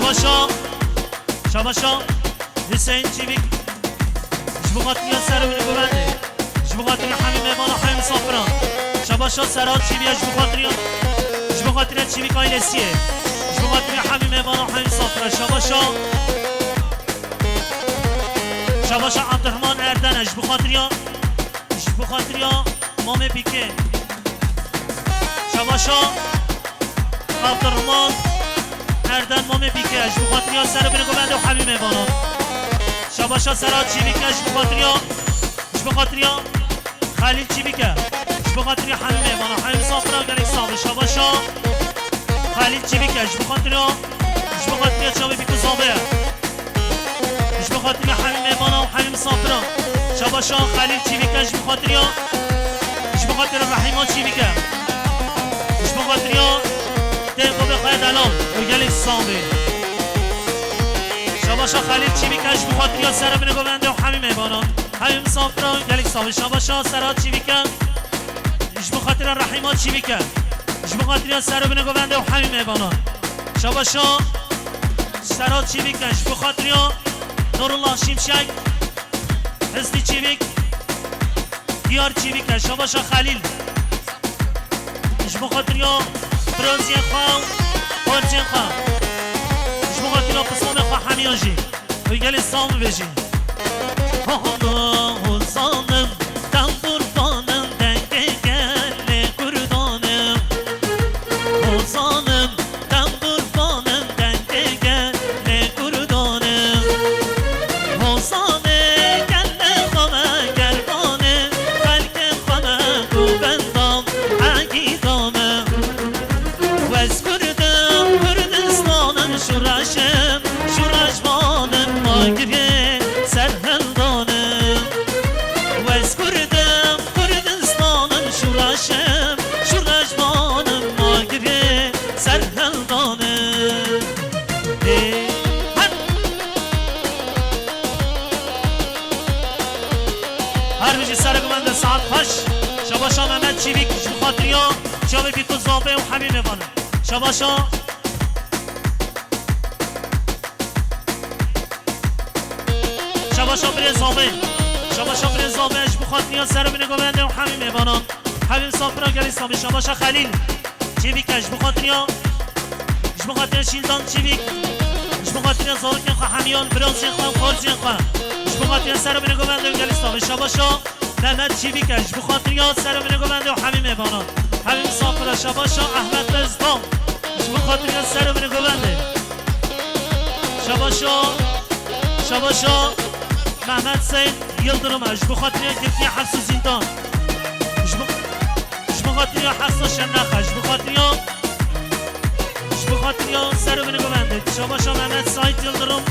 شباشا شباشا حسین چیویک جبوغاتی سر بینی ببنده جبوغاتی همین مهمان های مسافران شباشا سرات چیویک جبوغاتی چیویک های نسیه جبوغاتی همین مهمان های مسافران شباشا شباشا عبدالرحمن اردن جبوغاتی مام بیکه شباشا عبدالرحمن اردن مام بیکه جبوغاتی سر بینی ببنده و همین مهمانان شباشا سرات چی بیکه جبوغاتی خلیل چی بیکه جبوغاتی همین مهمانان همین مسافران گلی صاحب شباشا خلیل چی بیکه جبوغاتی چاوی بیکو زابه جبوغاتی همین مهمانان همین مسافران شباشا خلیل چی بیکه جبوغاتی رحیمان چی بیکه جبوغاتی دقیقه بخواه دلال و گلی صاحب شباشا خلیل چی بیکش بخاطر سر بینه گونده و همین میبانان همین مسافران گلیک صاحب شباشا سرات چی بیکن بخاطر رحیمات چی بیکن بخاطر سر بینه گونده و همین میبانان شباشا سرات چی بیکش بخاطر نورالله شیمشک هستی چی بیک دیار چی بیکش شباشا خلیل بخاطر برونزین خواه پارچین خواه جبوغاتی را قسم خواه همیان جی و گل سام بجی حسانم دم قربانم دنگه گل کردانم حسانم دم قربانم دنگه گل کردانم حسانه گل خمه گربانه خلق خمه گوبندام عگیدامم و از کردم کردستانم شورشم شورشمانم ماگره سرهندانم و از کردم کردستانم شورشم شورشمانم ماگره سرهندانم هر بجی سرگمند ساعت خوش شباشا محمد چیویک بخاطریا جاوی بیکو زابه و همین میبانه شباشا شباشا بره زابه اش بخاطریا سر بینه گونده و همین میبانه همین سافران گلی سامی شباشا خلیل چیویک اش بخاطریا شیلدان چیویک بخاطریا زاوکن خواه همیان برانزین خواه کارزین خواه بخاطریا سر بینه گونده و گلی سامی شباشا محمد چیویک اش بخاطریا سر بینه گونده و همین میبانه همین سافران شباشا احمد بزدام بخاطریا سر بینه گونده شباشا محمد سید یلدرم اش بخاطریا گرفتی حبس و زندان بخاطریا حبس شنخ اش بخاطریا سر بینه گونده شباشا محمد سید یلدرم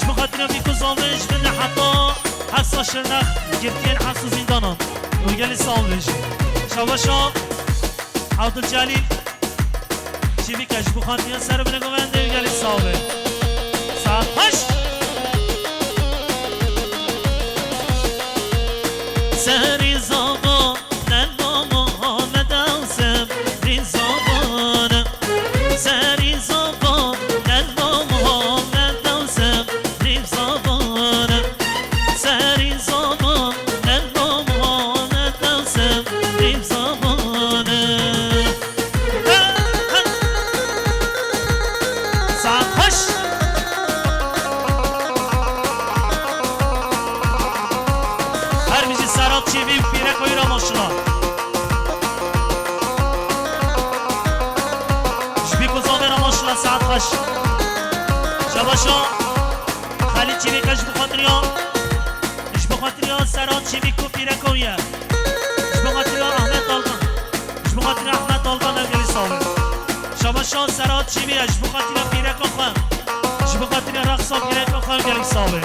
بخاطریا بیکو زامش بنده حتی حبس شنخ گرفتی حبس و زندان و گلی سامش شباشا عبدالجلیل چی بیکش بخاطریا سر بینه گونده و گلی سامش ساعت خوش سری زبان نلو محمد آسم ری زبانم سری زبان نلو محمد آسم ری زبانم سری زبان نلو محمد آسم ری زبانم ساعت خوش چیوی پیره کوی را ماشلا جبی کزامه را ماشلا ساعت خوش شباشا خالی چیوی کش بخاطریا سرات چیوی کو پیره کویه بخاطریا احمد دالگان نگلی ساوه شباشا سرات چیوی بخاطریا پیره کو خواه بخاطریا رقصا پیره کو خواه نگلی ساوه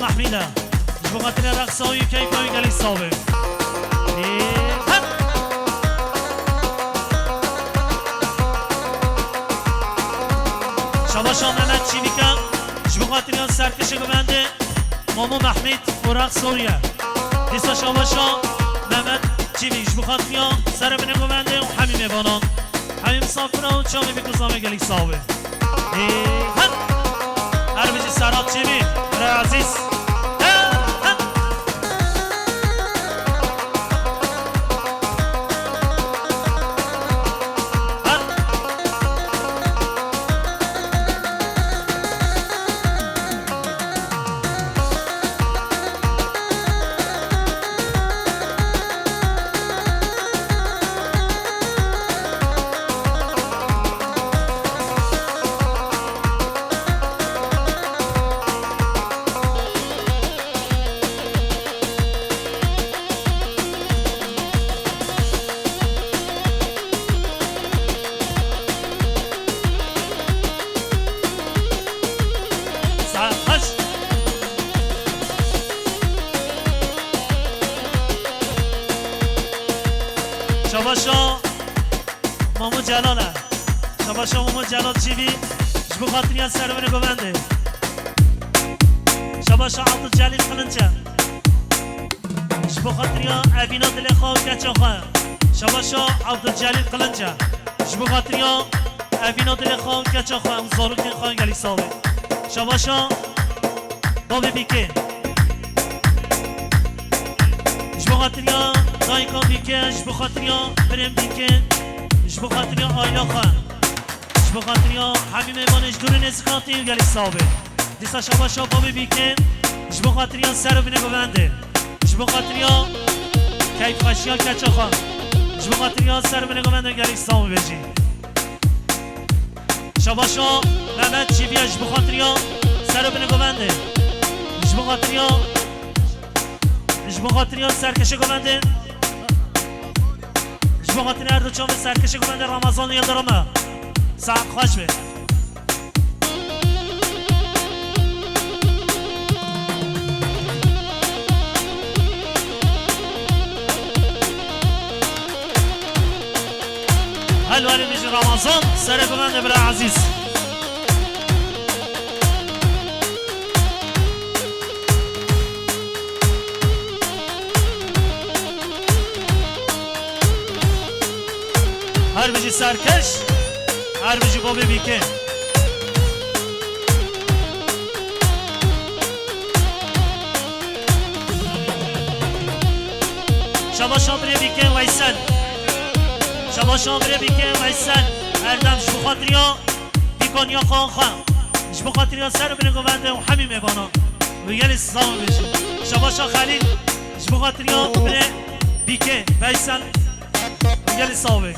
محمیده جبو خاطر رقصاوی کیفاوی گلی صابه شباشا محمد چیویکا جبو خاطر سرکش گمنده مامو محمید و رقصاویه دیسا شباشا محمد چیویک جبو خاطر سر بینه گمنده و همین میبانان همین مسافره و چامی بکوزامه گلی صابه هر بجی سراب چیوی برای عزیز شباشا مامو جلاله شباشا مامو جلال چیوی جبو خاطری از سرمونه گوونده شباشا عبدالجلیل قلنچه جبو خاطری اوینا دل خواه کچا خواه شباشا عبدالجلیل قلنچه جبو خاطری اوینا دل خواه کچا خواه زاروکین خواه گلی ساوه شباشا بابی بیکه جبو خاطری دایکا بیکه جبو خاطری برم بیکه جبو خاطری آیلا خواه جبو خاطری همین میبانش دور نزکاتی گلی ساوه دیسا شباشا بابی بیکه جبو خاطری سر بینه گوونده جبو خاطری کیف خشیا کچا خواه جبو خاطری سر بینه گوونده گلی ساوه بجی شباشا محمد چیوی جبو خاطری سر بینه گوونده جبو خاطری سرکشه گوونده جبو خاطری هر دو چام سرکشه گوونده رمضان یلدرمه ساعت خوش به هلوالي بيجي رمضان سرقوا من بلا عزيز هر بيجي سركش هر بيجي بابي بيكين شبا شامري بيكين ويسن شما شامره بیکه ویسن اردم شبو خاطریا بیکن یا خان خان شبو خاطریا سر بینه گوونده و همین میبانا و یه نسام بشه شما شا خلیل شبو خاطریا بینه بیکه ویسن و یه نسامه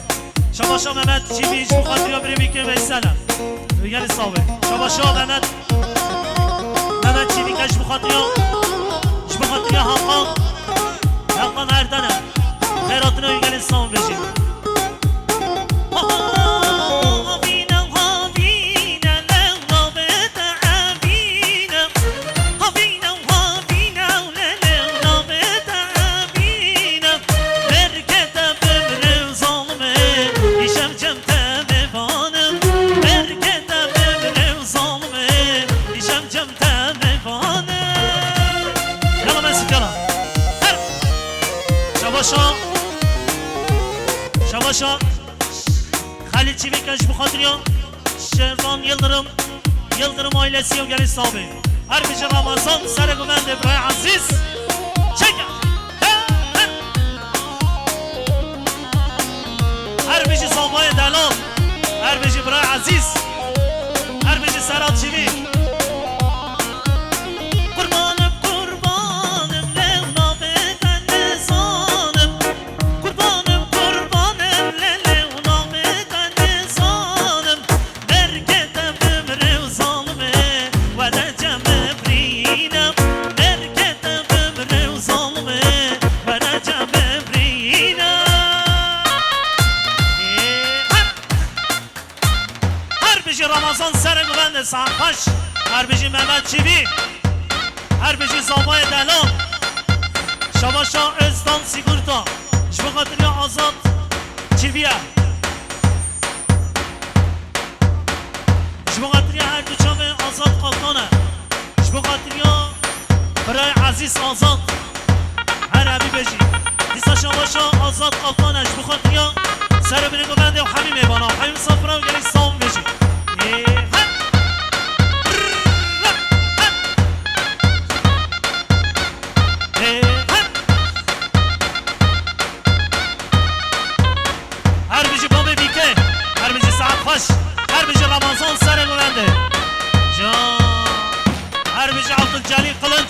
شما شا محمد چیوی شبو خاطریا بینه بیکه ویسن و یه نسامه شما شا محمد چیوی که شبو خاطریا حقان اردنه خیراتنه و یه نسام بشه شباشا خلیل چیوی کش بخاطریا شروان یلدرم آیلسی و گلی صابه هر بیش رمضان سر گوونده برای عزیز چکم هر بیش صابای دلال هر بیش برای عزیز هر بیش سرات چیوی رمضان سر گوونده سانخوش هر بیجی محمد چیوی هر بجی زامای دلال شباشا ازدان سیگورتا جبو خاطر یا آزاد چیویه جبو خاطر یا هر دو چاوه آزاد قاطانه جبو خاطر یا برای عزیز آزاد هر عبی بجی دیسا شباشا آزاد قاطانه جبو خاطر یا سر بینگو بنده و حمیم ایبانا حمیم صافرا و گلی سام بجی هر بيجي رمضان سنة مولانده جان هر بيجي عبد الجليل قلنج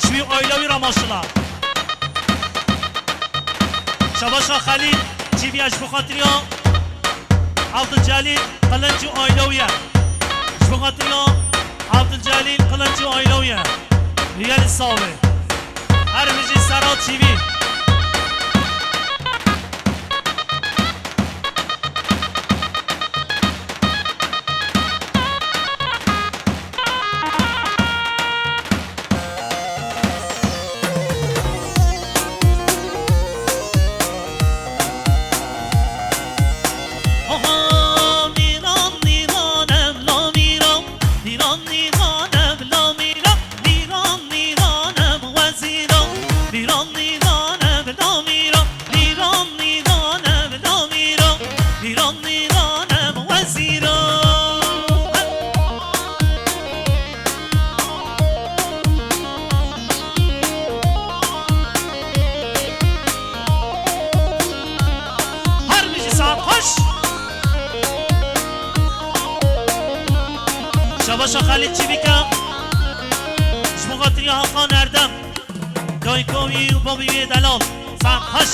شوي اويلوي رماشلا شباشا خليل جيبي اجبو خاطريا عبد الجليل قلنج اويلويا اجبو خاطريا عبد الجليل قلنج اويلويا ريال الصاوي هر بيجي سرات شيبي شباشا خالد چیویکا جبو خاطری حقان اردم دایکوی و بابی دلال سرخش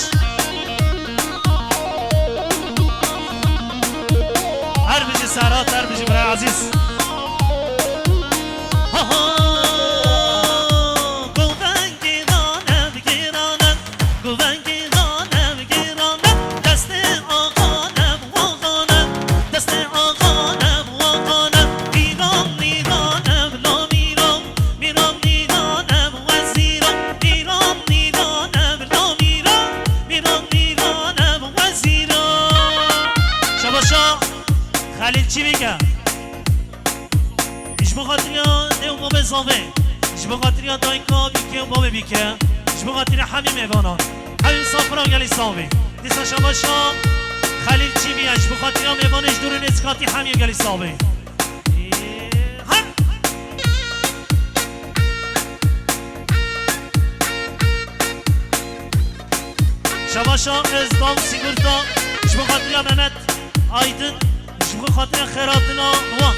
هر بجی سرات هر بجی برای عزیز خلیل چی بگه؟ جبو خاطریا دیو بابه زامه جبو خاطریا داینکا بیکه و بابه بیکه جبو خاطریا حمیم ایوانان حمیم صافرا گلی سامه دیسا شباشا خلیل چی بیه جبو خاطریا میوانش دور نسکاتی حمیم گلی سامه شباشا ازدام سیگورتا جبو خاطریا ممت آیدن جبو خاطر خیراتنا نوان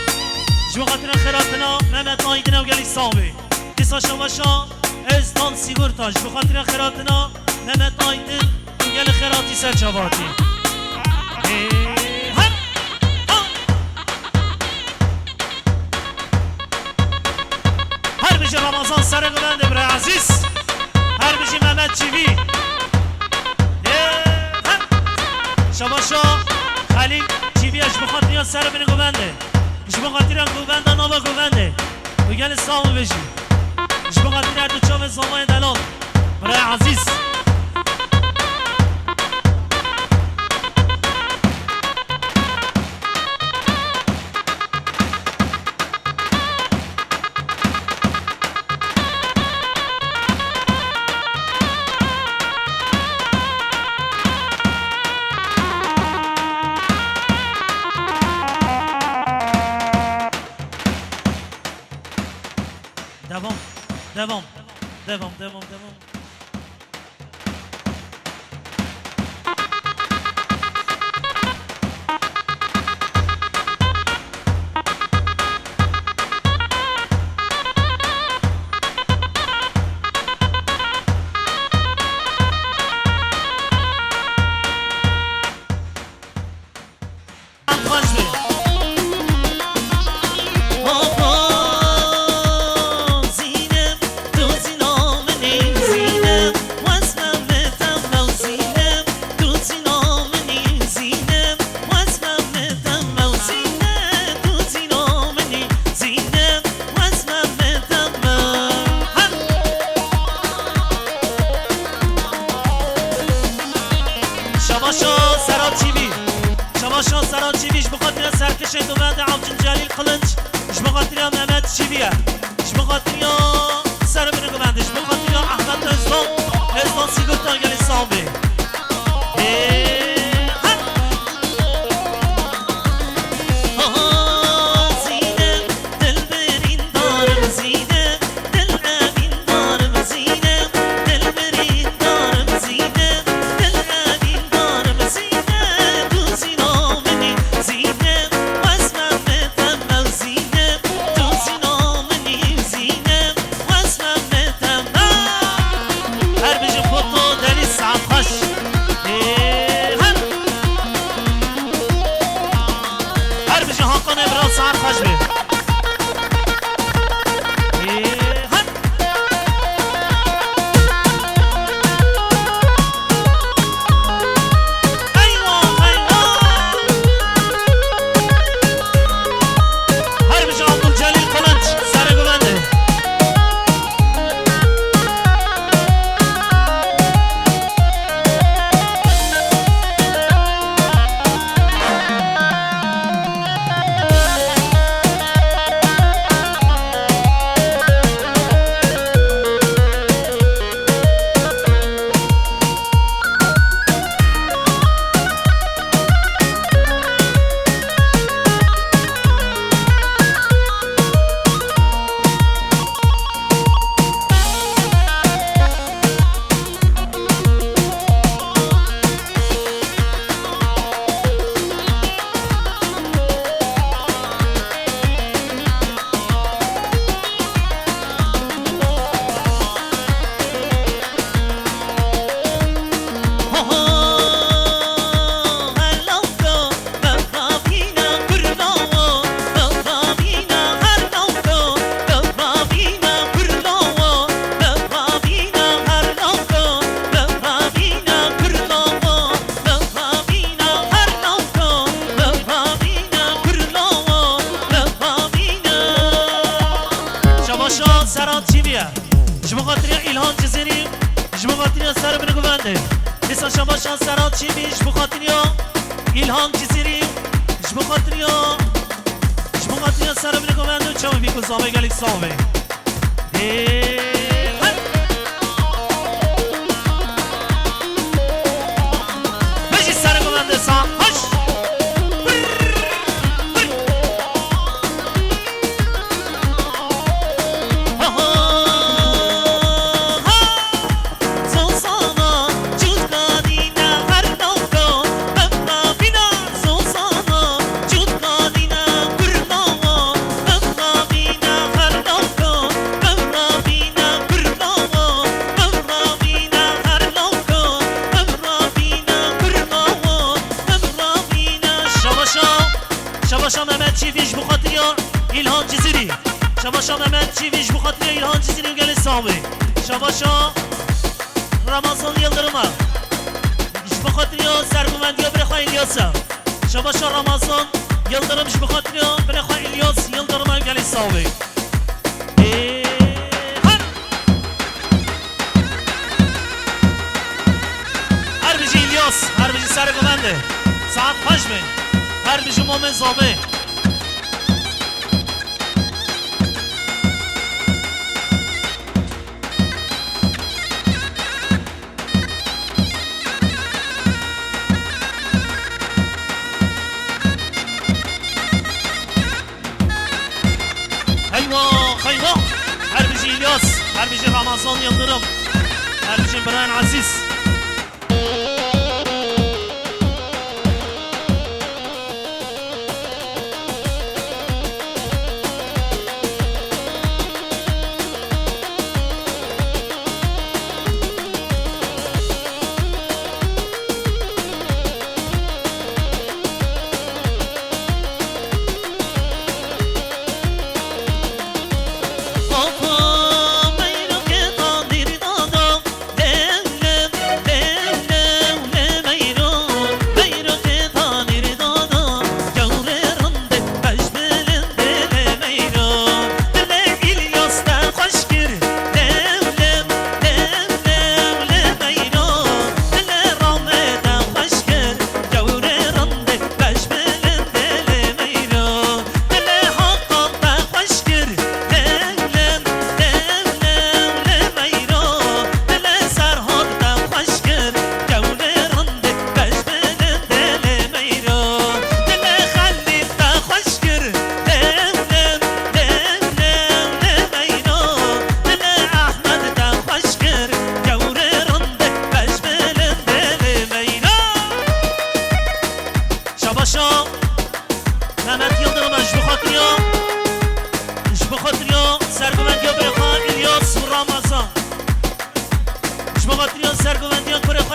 جبو خاطر خیراتنا ممت آیدنا و گلی ساوی دیسا شباشا ازدان سیگورتا جبو خاطر خیراتنا ممت آیدن و گلی خیراتی سر چواتی هر بجی رمضان سر گلنده برای عزیز هر بجی ممت چیوی شباشا خلیل چیوی اجبو خاطریا سر بین گوونده اجبو خاطریا گوونده ناوا گوونده و گل سامو بجی اجبو خاطریا دو چاوه زامای دلال برای عزیز devam. زینم تو زینام نیم زینم شما شان سران چیویش بخاطر سرکش دومند عبد جلیل قلنج بخاطر محمد چیویه بخاطر سر من گوندش بخاطر احمد ازدان سیگوتان گلی سامبه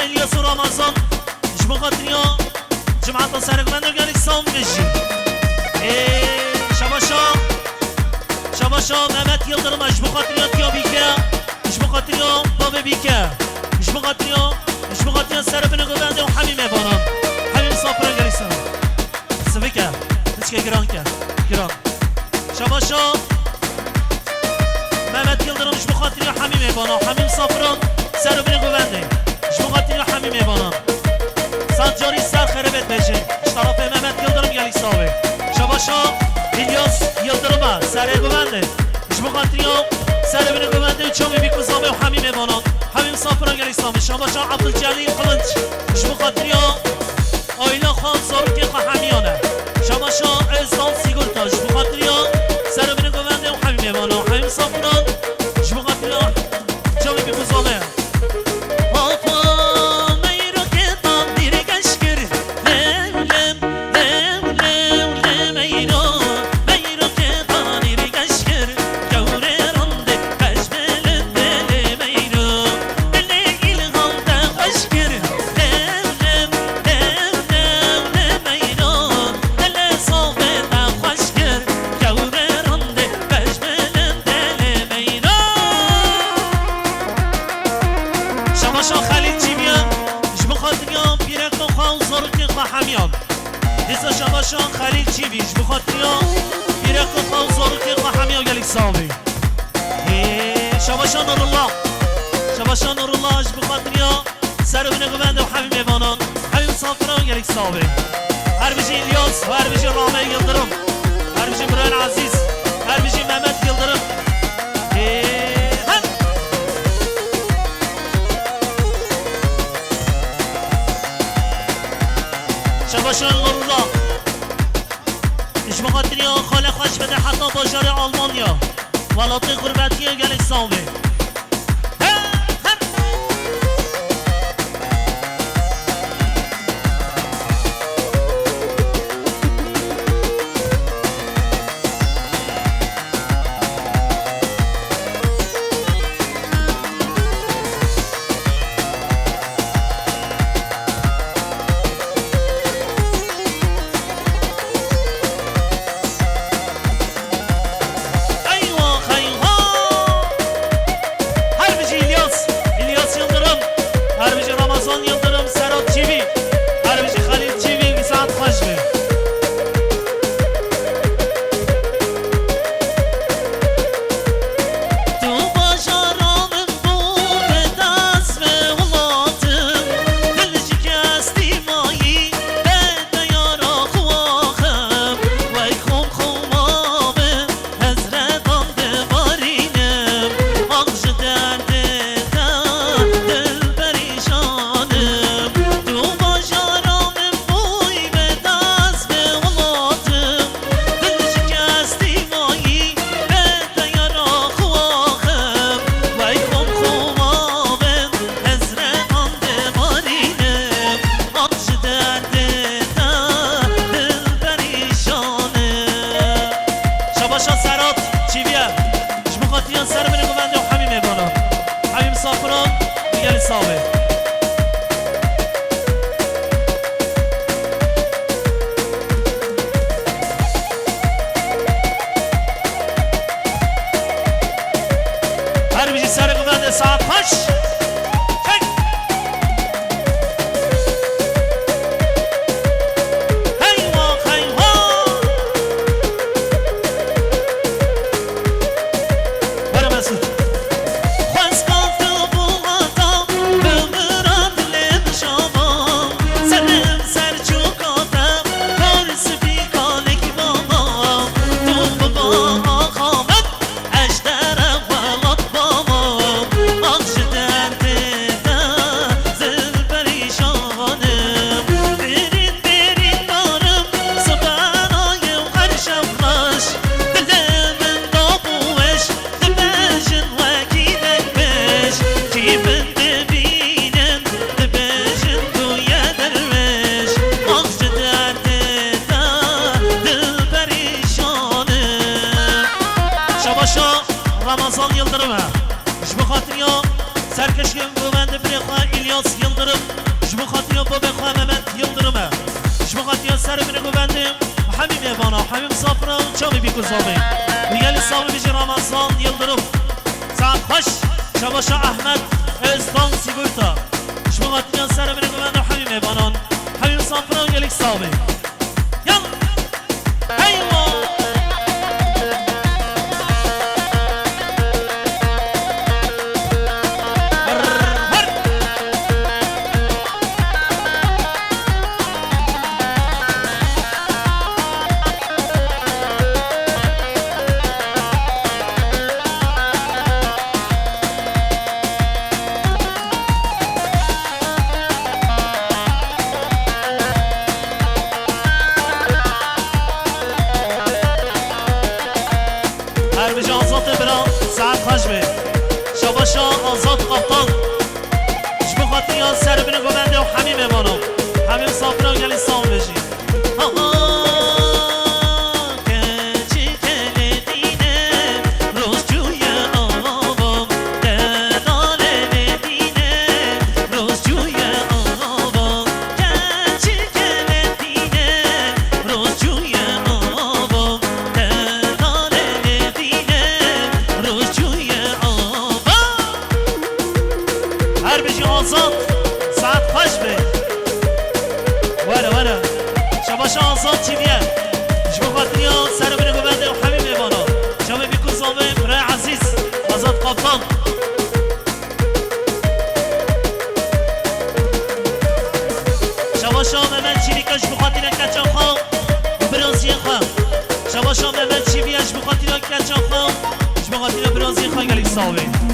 الیاس و رمضان جبو خاطریا جماعت سرگوند رو گلی سام بشی شباشا مهمت یلدرم جبو خاطریا تیا بیکه جبو خاطریا بابه بیکه جبو خاطریا سرگوند گوند و حمیمه بانم حمیم صافر رو گلی سام سویکه بسکه گران که گران شباشا مهمت یلدرم جبو خاطریا حمیمه بانم حمیم صافران سرگوند گونده جبو خاطریا حمیمه بانم صد جاری سر خربت بشه اشتراف مهمت یلدرم گلی سامه شباشا الیاس یلدرم سر گونده جبو خاطریا سرگوند گونده و چومی بیکوزامه و حمیمه بانم حمیم صافران گلی سامه شباشا عبدالجلیل قلنج جبو خاطریا آیلا خان ساروکی خواهمیانه شباشا ازدان سیگلتاش بخاطریا سرگوند گونده و حمیمه بانم حمیم صافران جبو خاطریا چومی بیکوزامه شباشان خلیل چی بیش بخاطریا بیرک و خان زاروکی قحمی و گلیک ساوی شباشان نور الله اش بخاطریا سرگوند گوند و حمیم ایوانان حمیم صافران و گلیک ساوی هر بیجی الیاس و هر بیجی رامه یلدرم هر بیجی بران عزیز هر بیجی مهمت یلدرم شباشان نور الله اجمع خاطریا خاله خوش بده حتی بازار آلمانیا ولات غربتیه گلی سامه Ramazan Yıldırım'a Şbu Xatirya Serkeşkin Güvende Birexwa İlyas Yıldırım حمیم ایوانا حمیم صافرا چاوی بی کزاوی میگل ساوی بیجی رمضان یلدرم ساعت خوش شباشا احمد ازدان سیگورتا شما قطعیان سر من گوند و حمیم ایوانان حمیم صافرا گلیک ساوی یلا ایوان آزاد قبطان شبو خاطری ها سر بینه گوبنده و حمیم ایوانو حمیم صافرا گلی سام بجی آزاد چیویه شما خاطری ها سر بینه گوبنده و حمیم ایوانا شما بیکن زامه برای عزیز آزاد قبطان شما ممن چیریکش بخاطر کچان خواه و برازی خواه شما ممن چیویش بخاطر کچان خواه شما خاطر برازی خواه گلیک ساوه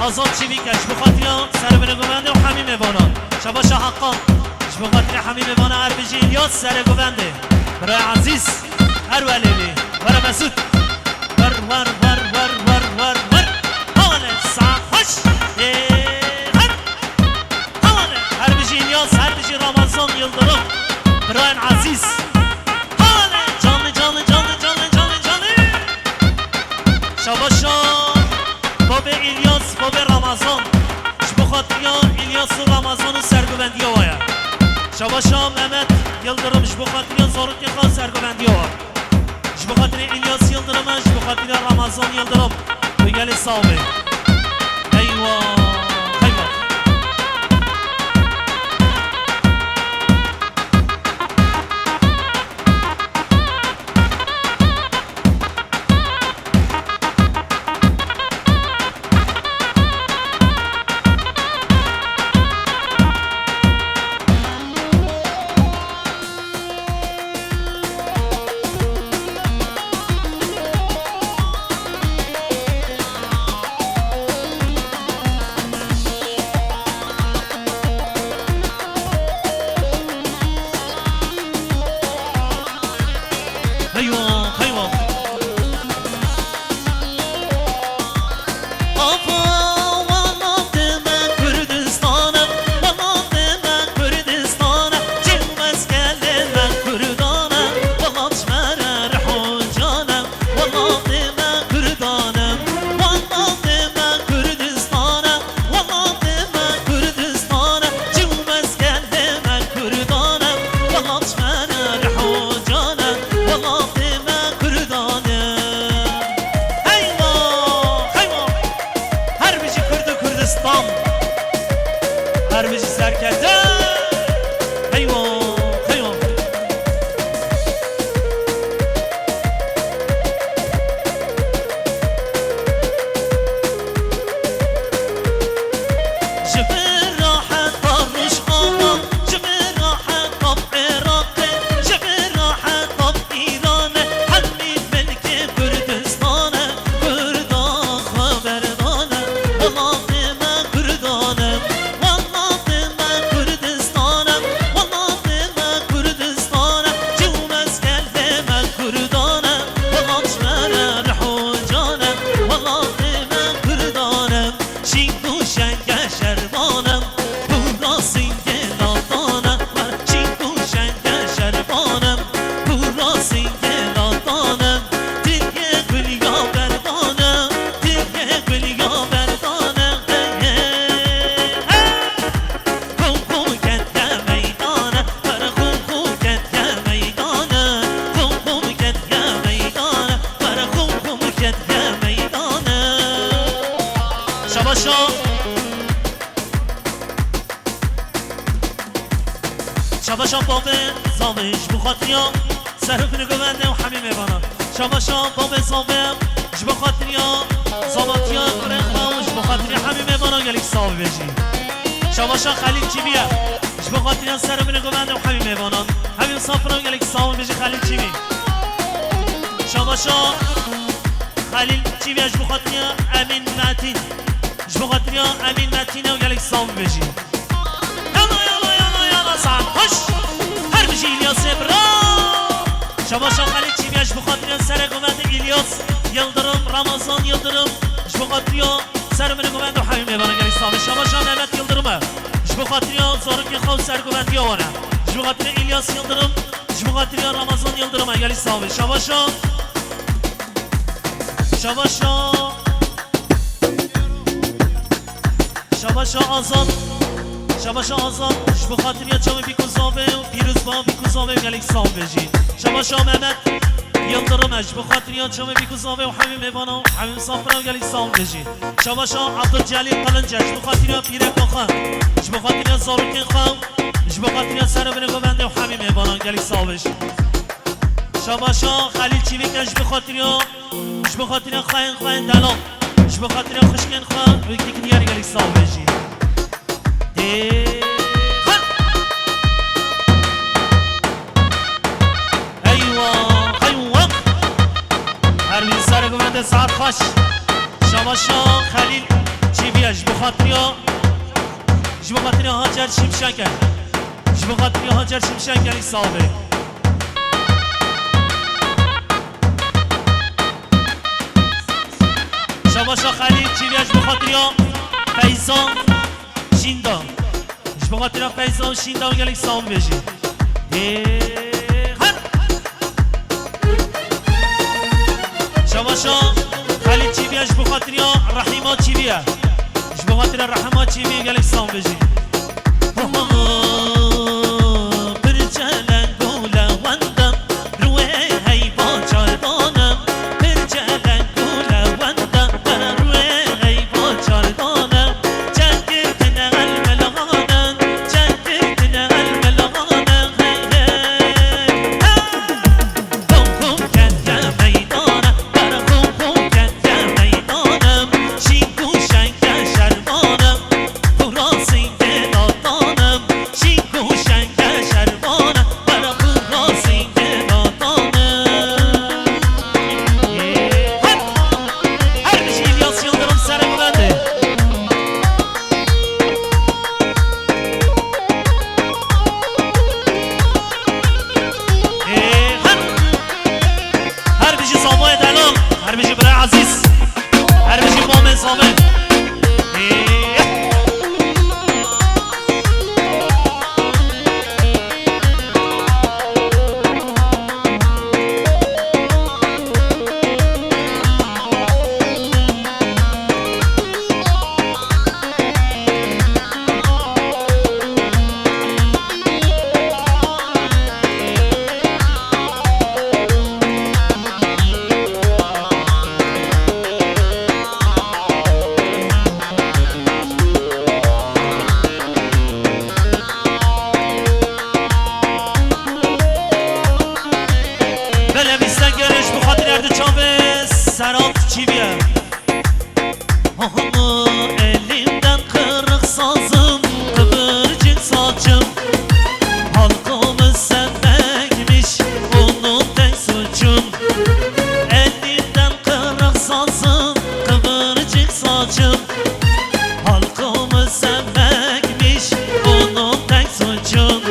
آزاد چی بیکش بخاطر سر بینه گوبنده و حمیم ایوانان شباشا حقا بخاطر حمیم ایوان عربجی الیاس سر گوبنده برای عزیز هر ولیلی ور مسعود ور ور ور ور ور ور ور حاله ساعت خوش حاله عربجی الیاس عربجی رمضان یلدرم برای عزیز حاله جانه جانه جانه جانه جانه جانه شباشا باب الیاس باب رمضان شبو خاطریان الیاس و رمضان و سرگوبندی ها شباشا محمد یلدرم شبو خاطریان زاروتی خواه سرگوبندی ها شبو خاطری الیاس یلدرم شبو خاطری رمضان یلدرم بگل سامه ایوان شربانم پورا سینگه لاتانم چینگو شنگ شربانم پورا سینگه لاتانم دیگه گلیا بردانم دیگه گلیا بردانم خون خون کده میدانم برا خون خون کده میدانم خون خون کده میدانم برا خون خون کده میدانم شباشا شباشا باب زامش بخاطریا سرف نگونده و همین میبانم شباشا باب زامش بخاطریا زاماتیا برخوش بخاطریا همین میبانم گلیک صاحب بشی شباشا خلیل چی بیا بخاطریا سرف نگونده و همین میبانم همین صافران گلیک صاحب بشی خلیل چی بی شباشا خلیل چی بیاش بخاطریا امین متین بخاطریا امین متین و گلیک صاحب بشی خوش هر بشی ایلیاس برا شباشا خلیل چی بیاش بخاطریا سر گوند ایلیاس یلدرم رمضان یلدرم بخاطریا سر من گوند و حمیم میبانه گلی صاحب شباشا نعمت یلدرمه بخاطریا زارکی خواه سر گوند یوانه بخاطریا ایلیاس یلدرم بخاطریا رمضان یلدرمه گلی صاحب شباشا شباشا شباشا آزاد شباشا آزاد بخاطریا چم بیکوزاوه و پیروز با بیکوزاوه گلیک صاحب بجی شباشا محمد یلدرمش بخاطریا چم بیکوزاوه و همین میبانه و همین صافرا و گلیک صاحب بجی شباشا عبدالجلیل قلنجش بخاطریا پیره کخا بخاطریا زاروکین خواه بخاطریا سر بنه گوبنده و همین میبانه و گلیک صاحب بجی شباشا خلیل چی بیکش بخاطریا بخاطریا خواهن دلال بخاطریا خوشکن خواه و یک دیگری گلیک صاحب بجی ساعت خوش شباشا خلیل چی بیاش بخاطریا بخاطریا هاجر شمشکر بخاطریا هاجر شمشکر این صاحبه شباشا خلیل چی بیاش بخاطریا فیضان شیندا بخاطریا فیضان شیندا و گلیک صاحب بشی شباشا خلیل چی بیاش بخاطریا رحیما چی بیا بخاطر رحیما چی بیا گلیک صاحب بشی elimden kırık sazım kıvırcık saçım halkımı sevmekmiş onun tek suçum elimden kırık sazım kıvırcık saçım halkımı sevmekmiş onun tek suçum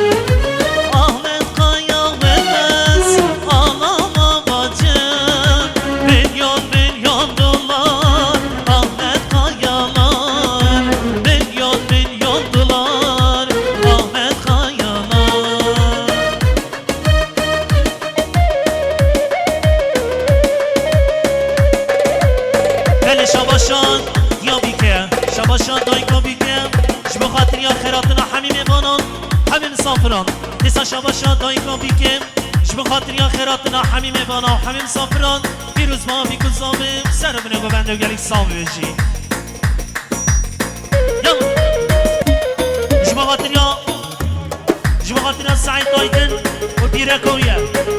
Ahmet Kaya vermez ağlama bacım milyon milyon خاطریا خیراتنا همین میبانان همین مسافران دیسا شباشا دایکا بیکم جب خاطریا خیراتنا همین میبانان همین مسافران پیروز ما بیکوزامه سر بنه گوبنده و گلیک سام بجی جب خاطریا سعید دایکن و بیرکویه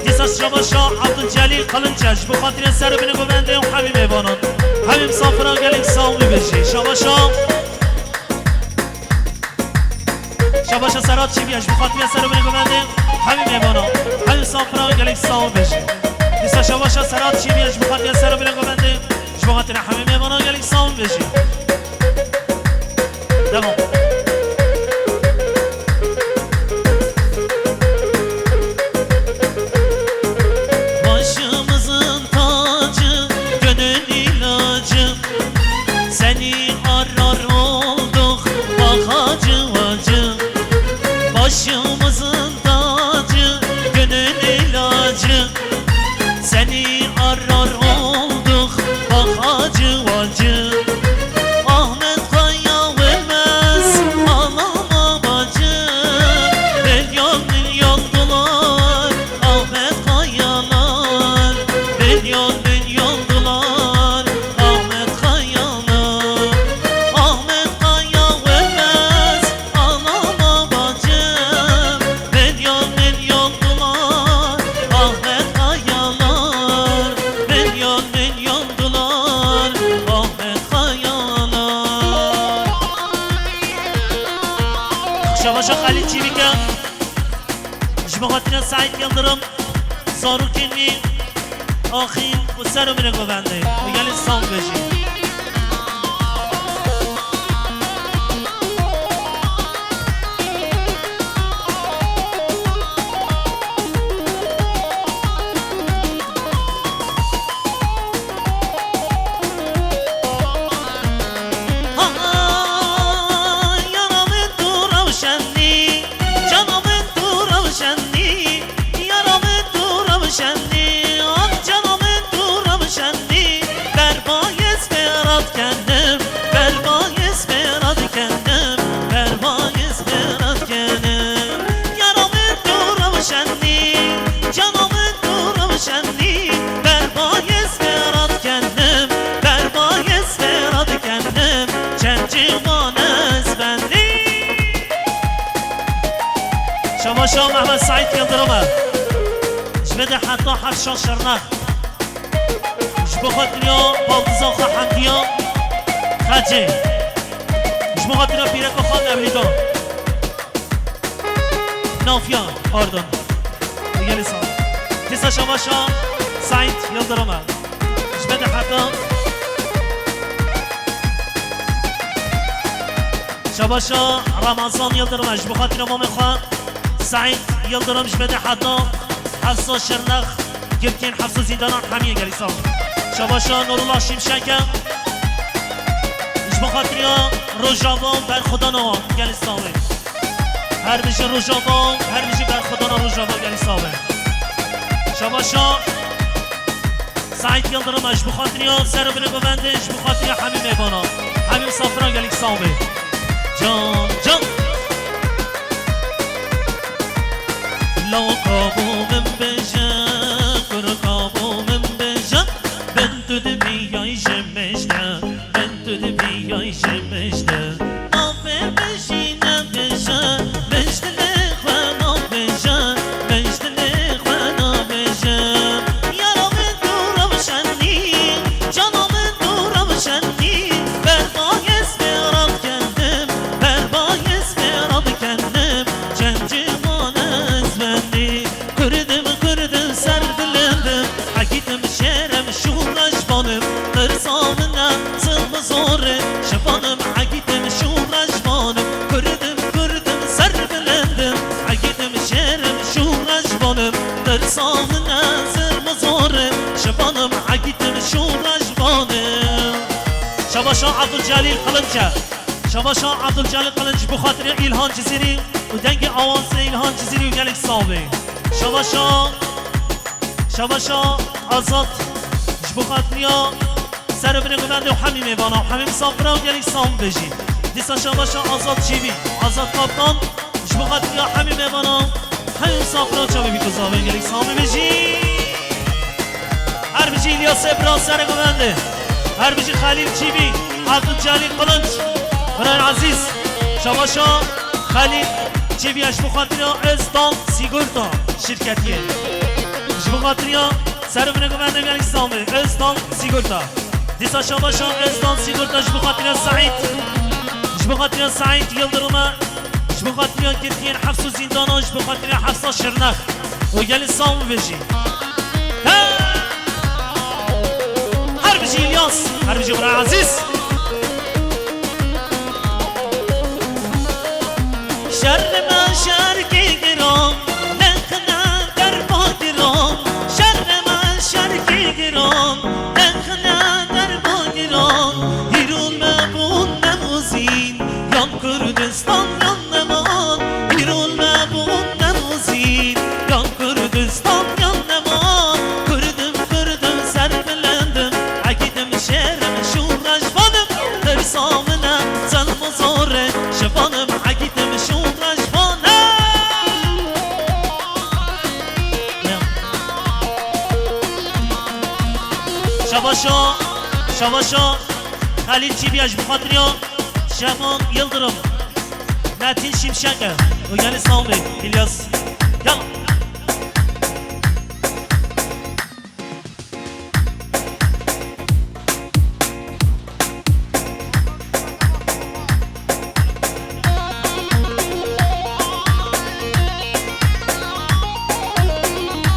دیسا شباشا عبدالجلیل قلنچه جب خاطریا سر بنه گوبنده و همین میبانان همین مسافران گلیک سام بجی شباشا شباشا سرات چی بیاش بخاطر سر بنه گوبنده همین میبانا همین سافران گلیک سام بشی دیسا شباشا سرات چی بیاش بخاطر سر بنه گوبنده بخاطر همین میبانا گلیک سام بشی دمو başımızın tacı gönül ilacı seni arar olduk bak acı acı başımızın tacı gönül ilacı seni arar olduk bak acı acı Ahmet Kaya vermez ağlama bacı milyon milyon dolar Ahmet Kayalar milyon milyon dolar Ahmet Kayalar Ahmet Kaya vermez ağlama bacım milyon milyon dolar Ahmet Kayalar milyon milyon dolar Ahmet Kayalar Şavaşa Halil Çivika جماعتنا سعید یلدرم زارو کنی آخین و سر رو بینه گوبنده و گلی سام بجی yaramın tu ravşenli canımın tu ravşenli yaramın tu ravşenli ah canımın tu ravşenli berbayez berat kendim berbayez berat kendim berbayez berat kendim yaramın tu ravşenli canımın tu ravşenli berbayez berat kendim berbayez berat kendim çenciman ezbendi شباشا محمد سعید یلدرمه جبده حتی حرشان شرنخ جبه خاطریا بالدزا خواه حمدیا خجه جبه خاطریا پیرک و خواه نبلیدان نافیا آردن بگلی سال کسا شباشا سعید یلدرمه جبده حتی شباشا رمضان یلدرمه جبه خاطریا مام خواه سعید یلدرم جبده حتی حفظا شرنخ گرکن حفظا زیدانان همیه گلی سال شباشا نورالله شمشکه جبه خاطریا روژاوان بر خدا نوان گلی ساله هر بیشه روژاوان هر بیشه بر خدا نوان روژاوان گلی ساله شباشا سعید یلدرم جبه خاطریا سر بینه گوبنده جبه خاطریا همین میبانا همین سافران گلی ساله جان جان لو کابو من بجم کر کابو من بجم ben تو دنیای جمشتم ben تو دنیای جمشتم آفه بشینم بشم بشتله خوانا بشم بشتله خوانا بشم یارم تو روشنی جانم تو روشنی بربای اسپراد کندم بربای اسپراد کندم چنجمان Kırdım kırdım serdilendim Hakitim şerem şuraş banım Kırsamına sılmı zoru Şafanım hakitim şuraş banım Kırdım kırdım serdilendim Hakitim şerem şuraş banım Kırsamına sılmı zoru Şafanım hakitim şuraş banım Şabaşa Abdülcelil Kılınca Şabaşa Abdülcelil Kılınca Bu hatırı İlhan Ciziri Bu dengi avansı İlhan Ciziri Ügelik sahibi شباشا آزاد جبو خاطریا سر بینه گوبنده و همین میبانا و همین مسافره و گلیک سام بجی دیسا شاباشا آزاد چیوی آزاد کابتان جبو خاطر یا همین میبانم همین سافران چاوی بیکوزا بینگلیک سامی بجی هر بجی الیاس ابراز سر گمنده هر بجی خلیل چیوی عبد جلیل قلنج برای عزیز شاباشا خلیل چیوی اش بخاطر ازدان سیگورتا شرکتیه جبو خاطر یا سر گمنده بینگلیک سامی ازدان سیگورتا دیسا شاباشا ازدان سیگورتا جبو خاطر سعید جبو خاطر سعید یلدرمه جبو خاطر گرتین حفظ و زندانان جبو خاطر حفظ شرنخ و گلی سام بجی هر بجی الیاس هر بجی برای عزیز شر من شر کی گرام نخنا در با گرام شر من شر کی گرام نخنا در با گرام هیرون مبون نموزین یان کردستان یان نمان هیرون مبون نموزین یان کردستان یان نمان کردم سر بلندم عقیدم شهرم شورش بانم در سامنم زلم و زوره شبانم عقیدم شورش بانم شباشا خلیل چی بیاش بخاطر یا شبان یلدرم متین شمشنگه و یعنی سامی الیاس یلا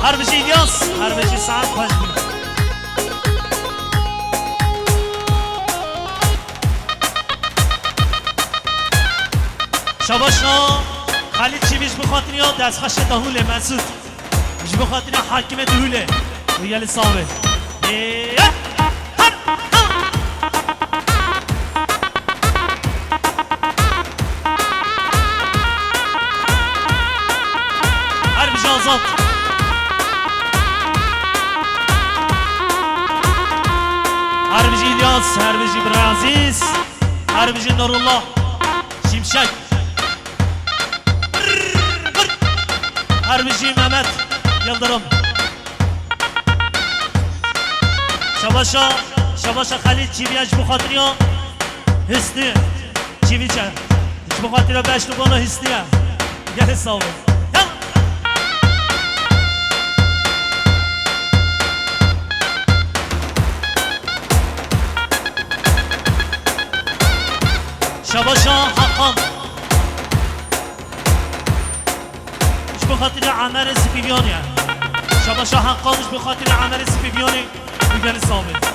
هر بجی الیاس هر بجی سعد خوش بید شباشا خلیل چی بیش بخاطر یا دست خش دهوله مسعود بیش بخاطر حاکم دهوله و یلی صابه هر بیش آزاد هر بیش الیاس هر بیش برای عزیز هر بیش نورالله شمشک هر بیشی محمد یلدرم شباشا خلیل چیوی اش بخاطر یا حسنی چیوی چه اش بخاطر یا بشت و بانا حسنیه یه حسابه شباشا حقام بخاطر عمر سپیبیانی شباشا حقامش بخاطر عمر سپیبیانی بگن ثابت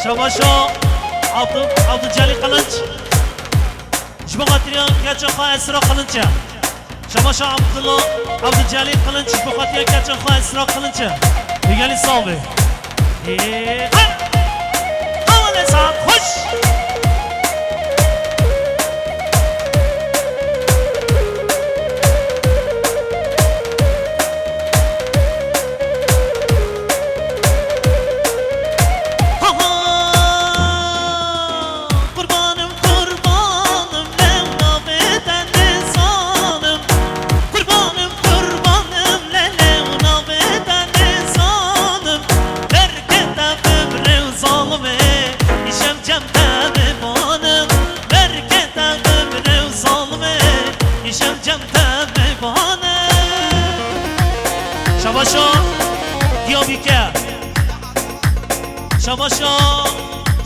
شباشا عبد جلیل قلنج جبا خاطریان کچا خواه اسرا قلنجه شباشا عبد جلیل قلنج جبا خاطریان کچا خواه اسرا قلنجه بگلی صابه حواله صاحب خوش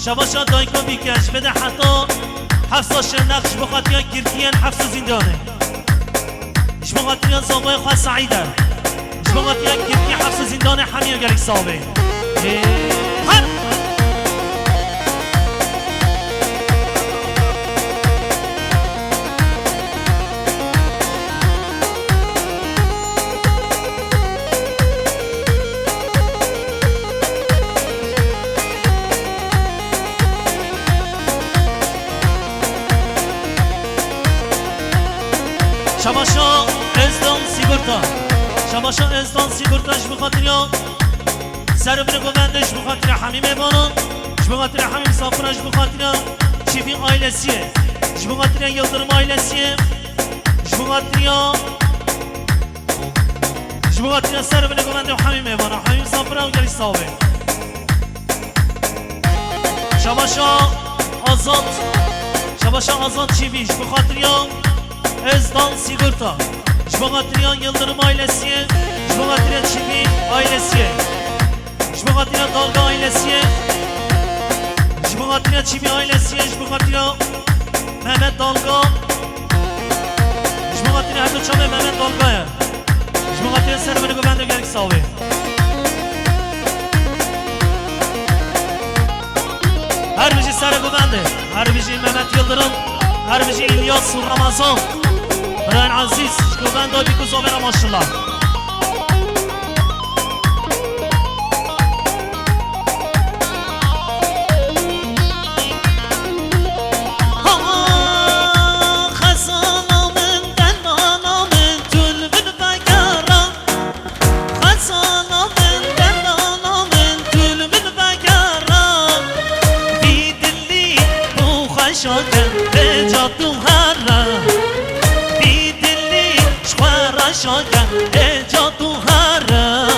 شباشا دایکو بیکش بده حفص شرنق جبو خاطريان گرتیان حفص زندانه جبو خاطريان زوبای خواه سعیده جبو خاطريان گرتی حفص زندانه حمیه گلک صابه هر شباشا ازدان سیگورتا شباشا ازدان سیگورتاش بخاطریا سر بره گوندش بخاطر حمیم بانان بخاطر حمیم سافرش بخاطریا چیفی آیلسیه بخاطریا یلدرم آیلسیه بخاطریا سر بره گونده حمیم بانان حمیم سافره و گلی صابه شباشا آزاد شباشا آزاد چیفیش بخاطریا ازدان سیگورتا جبغاتریان یلدرم ailesiye جبغاتریان çipi ailesiye جبغاتریان dalga ailesiye جبغاتریان çipi ailesiye جبغاتریان Mehmet Dalga جبغاتریان هر دو çame Mehmet Dalga'ya جبغاتریان serveri güvende gerek sağlığı her bici sarı güvende her bici Mehmet Yıldırım her bici İlyas Ramazan Brian Aziz, şükürden doy bir kuz olmaya maşallah. Şoka eca tuhara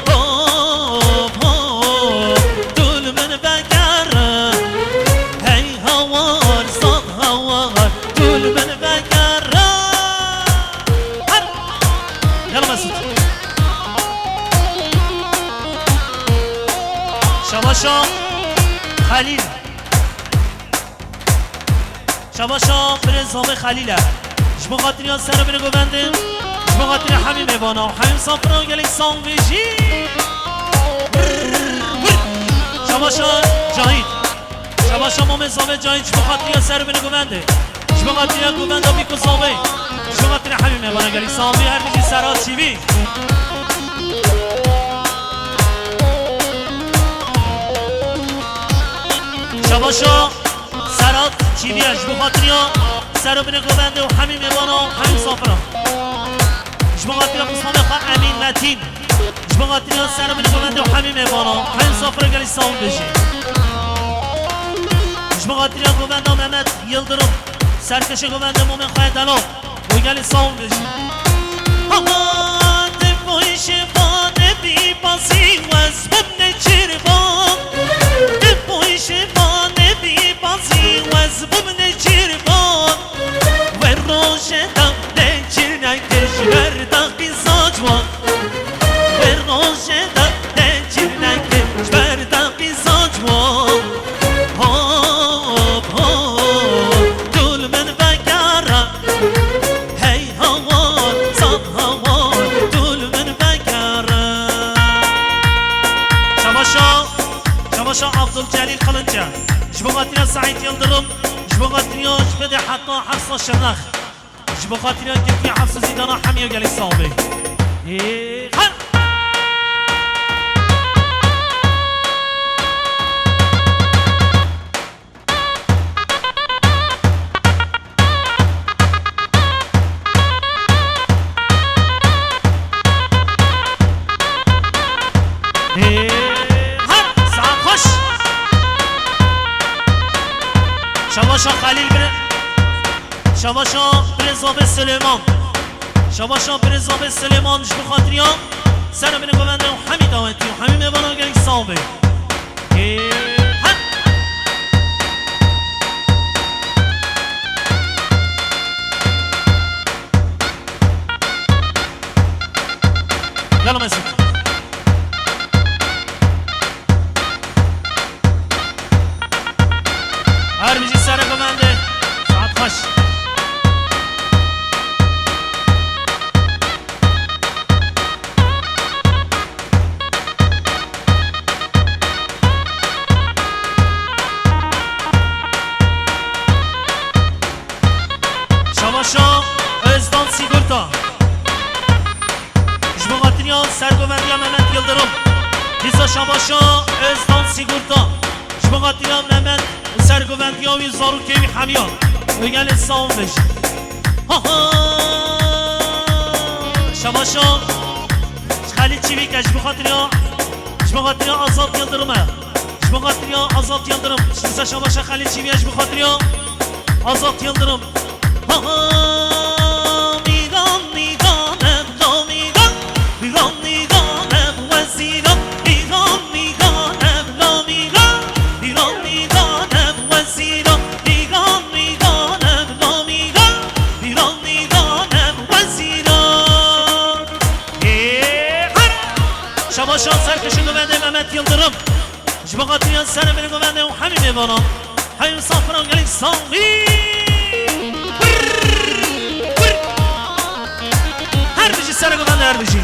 hop hop dulmen bekara hey havar sat havar dulmen bekara yalla Mesut Şabaşa Halil Şabaşa Prezome Halil'e Jmogatriyan sera beni güvendim بخاطر حمیم ایوانا و حمیم صافران گلک سانویجی شباشا جاهید شباشا مومن زاوه جاهید بخاطر یا سر بینه گوونده بخاطر یا گوونده بیکو زاوه بخاطر حمیم ایوانا گلک سانوی هر بیجی سرات چیوی شباشا سرات چیویش بخاطر یا سر بینه گوونده و حمیم ایوانا و حمیم صافران جبغاتنا مصطفى خان امين متين جبغاتنا سنه من قبل وحميم بانا حين صفر قال يساوم بشي جبغاتنا قبل محمد يلدرم سركش قبل مومن خالد دلال وقال يساوم بشي هات بوش بان بي باسي وزبن جربان بوش بان بي باسي وزبن جربان والروشة Çirnek teşver takbi saçma Ver noşeda de çirnek teşver takbi saçma Hop hop Dulmen bekara Hey hava sat hava Dulmen bekara Şamaşa Abdülcelil Kılınca Jbogatiya Said Yıldırım Jbogatiya Jbede hatta Hafsa Şırnak بخاطر كيف حفص زيدان حمية قال الصوبي ساعة خش شباشا خليل بن شباشا برزاب سلیمان شباشا برزاب سلیمان جبو خاطریان سر بینه گوونده و حمید آویتی و حمید میبانا گلک صابه یالا مسید هر بیجی سر گوونده Özdan Sigurta Jbogatria Sergovendia Mehmet Yıldırım Disa Şabaşa Özdan Sigurta Jbogatria Mehmet Sergovendia ve Zarukevi Hamiya Ögel İslam Beş Şabaşa Halil Çivik Jbogatria Azat Yıldırım'a Jbogatria Azat Yıldırım Disa Şabaşa Halil Çivik Jbogatria Azat Yıldırım Migan migan evda migan Migan migan ev veziran Migan migan evda migan Migan migan ev veziran Migan migan evda migan Migan migan ev veziran Şabaşan Serkış'ın güvende Mehmet Yıldırım Jbogatria Seremini güvende Hamim Evanam Hamim Safran Gelik Sami Herbici Sergo'dan Herbici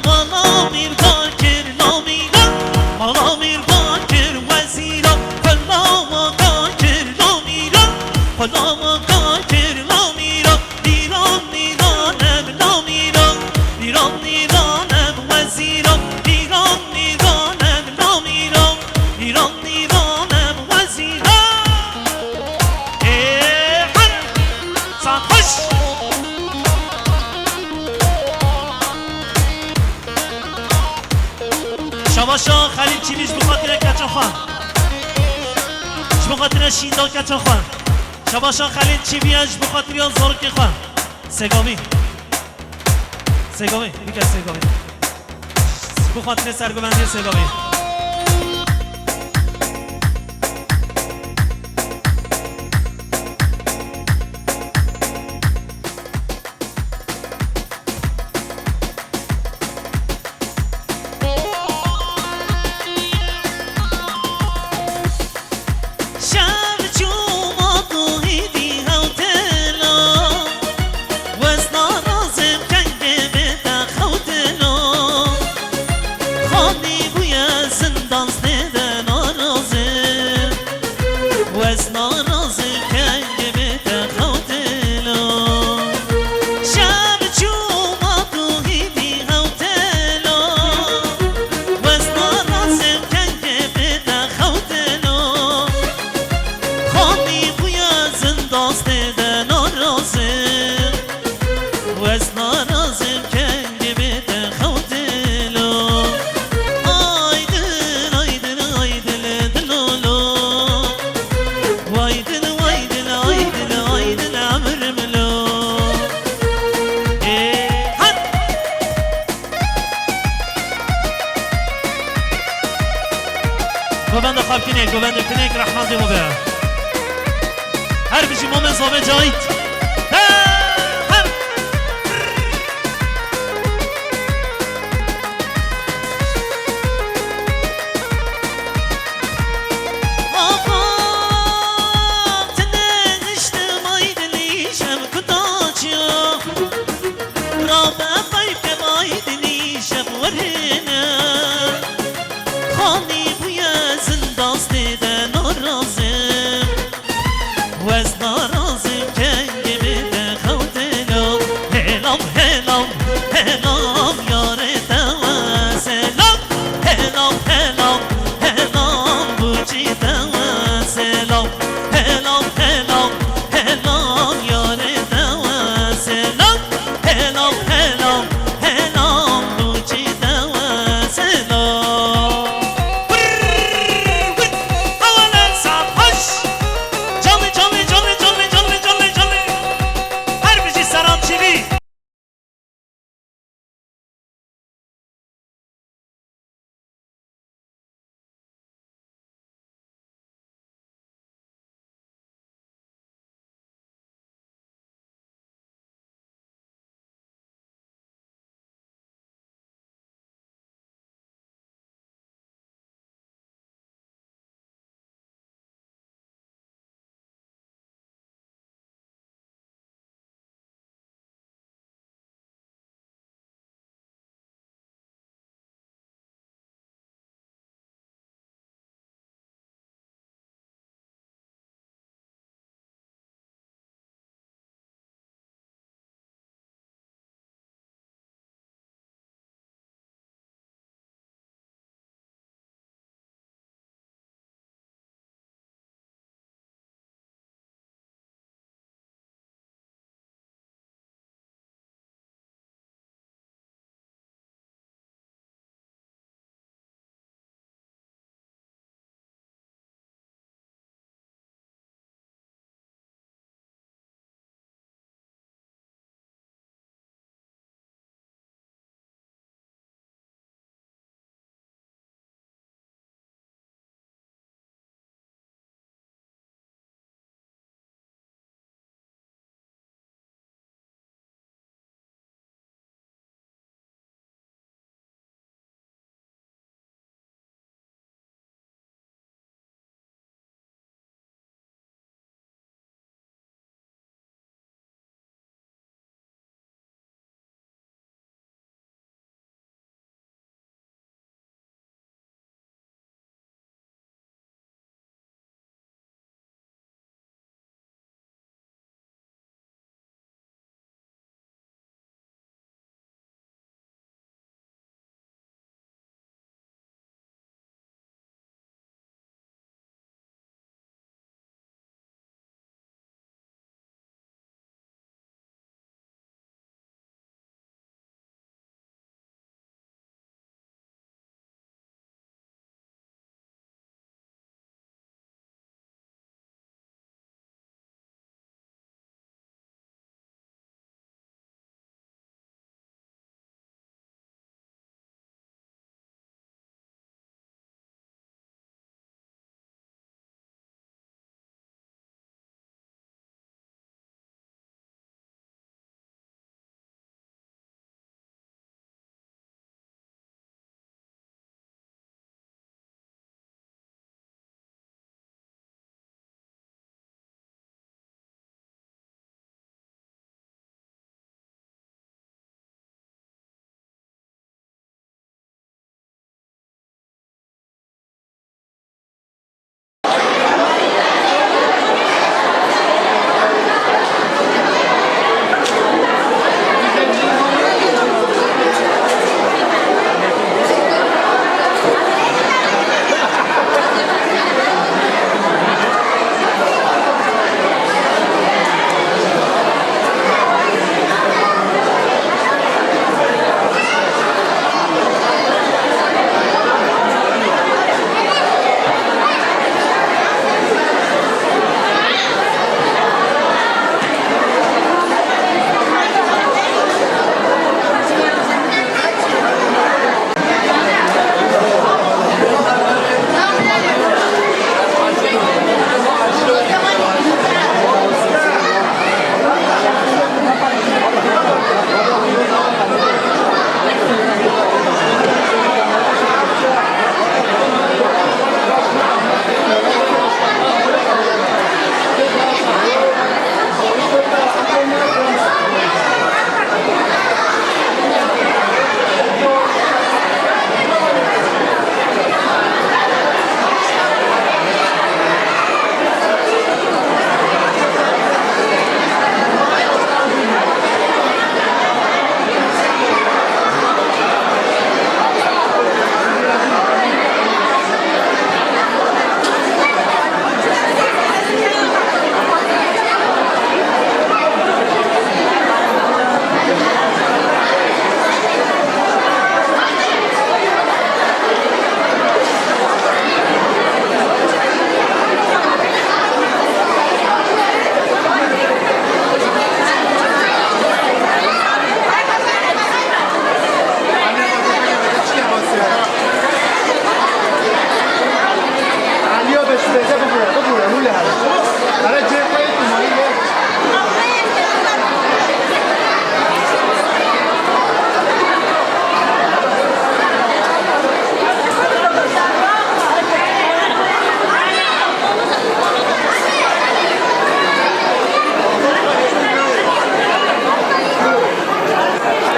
Bana bir bakir namiga Bana bir bakir vezira Kallama kakir namira Kallama kakir namira Diran nidan ev namira Diran nidan ev vezira Diran nidan ev namira Diran nidan ev vezira Sarhoş Şabaşa Halil Çiviş bu katire kaçaxan bu katire şindan kaçaxan Şabaşa Halil Çiviş bu katire zorki xan Segami Segami bir kez Segami bu katire sergüvendi Segami Govind Khalkinek, Govind Kinek, Rahman Demover. Her bir şey moment zave cahit.